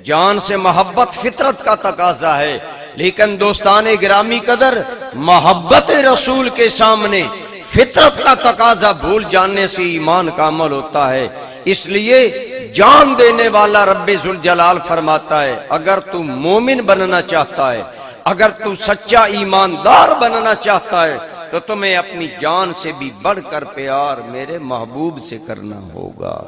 جان سے محبت فطرت کا تقاضا ہے، لیکن دوستان گرامی قدر محبت رسول کے سامنے فطرت کا تقاضا بھول جانے سے ایمان کا عمل ہوتا ہے۔ اس لیے جان دینے والا رب ذوالجلال فرماتا ہے اگر تو مومن بننا چاہتا ہے، اگر تو سچا ایماندار بننا چاہتا ہے تو تمہیں اپنی جان سے بھی بڑھ کر پیار میرے محبوب سے کرنا ہوگا۔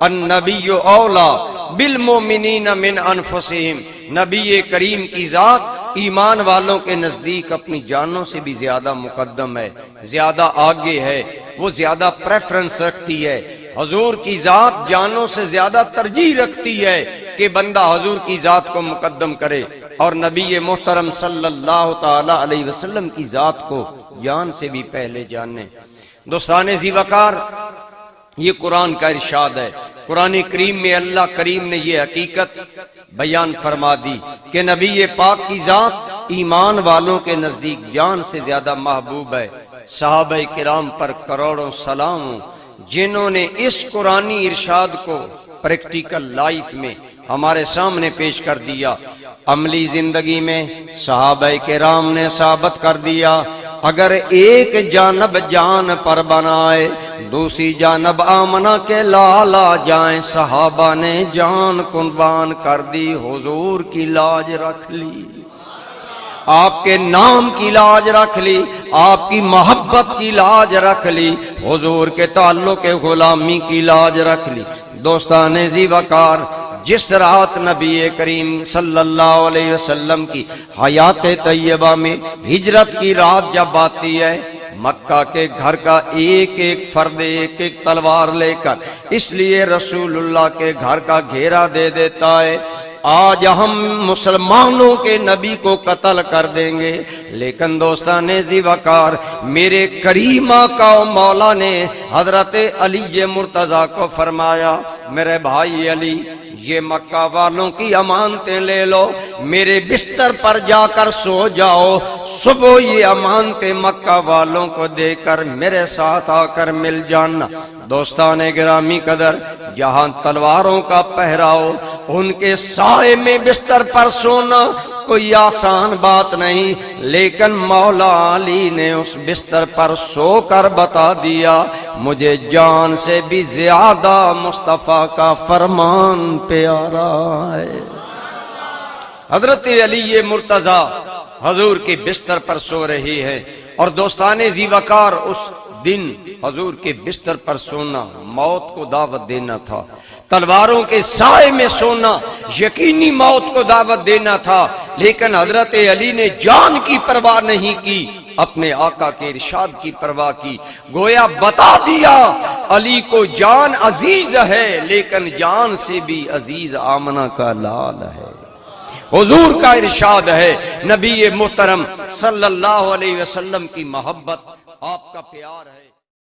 النبی اولا بالمؤمنین من انفسہم، نبی کریم کی ذات ایمان والوں کے نزدیک اپنی جانوں سے بھی زیادہ مقدم ہے، زیادہ آگے ہے، وہ زیادہ پریفرنس رکھتی ہے۔ حضور کی ذات جانوں سے زیادہ ترجیح رکھتی ہے کہ بندہ حضور کی ذات کو مقدم کرے، اور نبی محترم صلی اللہ تعالی علیہ وسلم کی ذات کو جان سے بھی پہلے جانے۔ دوستان ذی وقار، یہ قرآن کا ارشاد ہے۔ قرآن کریم میں اللہ کریم نے یہ حقیقت بیان فرما دی کہ نبی پاک کی ذات ایمان والوں کے نزدیک جان سے زیادہ محبوب ہے۔ صحابہ کرام پر کروڑوں سلام ہوں جنہوں نے اس قرآنی ارشاد کو پریکٹیکل لائف میں ہمارے سامنے پیش کر دیا۔ عملی زندگی میں صحابہ کرام نے ثابت کر دیا اگر ایک جانب جان پر بنائے دوسری جانب آمنہ کے لالا جائیں، صحابہ نے جان قربان کر دی، حضور کی لاج رکھ لی، آپ کے نام کی لاج رکھ لی، آپ کی محبت کی لاج رکھ لی، حضور کے تعلق غلامی کی لاج رکھ لی۔ دوستان ذی وقار، جس رات نبی کریم صلی اللہ علیہ وسلم کی حیات طیبہ میں ہجرت کی رات جب آتی ہے، مکہ کے گھر کا ایک ایک فرد ایک ایک تلوار لے کر اس لیے رسول اللہ کے گھر کا گھیرا دے دیتا ہے آج ہم مسلمانوں کے نبی کو قتل کر دیں گے۔ لیکن دوستان ذی وقار، میرے کریم آقا و مولا نے حضرت علی مرتضیٰ کو فرمایا میرے بھائی علی، یہ مکہ والوں کی امانتیں لے لو، میرے بستر پر جا کر سو جاؤ، صبح یہ امانتیں مکہ والوں کو دے کر میرے ساتھ آ کر مل جانا۔ دوستان گرامی قدر، جہاں تلواروں کا پہراؤ، ان کے سائے میں بستر پر سونا کوئی آسان بات نہیں، لیکن مولا علی نے اس بستر پر سو کر بتا دیا مجھے جان سے بھی زیادہ مصطفیٰ کا فرمان پیارا ہے۔ حضرت علی مرتضیٰ حضور کے بستر پر سو رہی ہے، اور دوستان ذی وقار، اس دن حضور کے بستر پر سونا موت کو دعوت دینا تھا، تلواروں کے سائے میں سونا یقینی موت کو دعوت دینا تھا، لیکن حضرت علی نے جان کی پرواہ نہیں کی، اپنے آقا کے ارشاد کی پرواہ کی، گویا بتا دیا علی کو جان عزیز ہے لیکن جان سے بھی عزیز آمنہ کا لال ہے۔ حضور کا ارشاد ہے، نبی محترم صلی اللہ علیہ وسلم کی محبت، آپ کا پیار ہے۔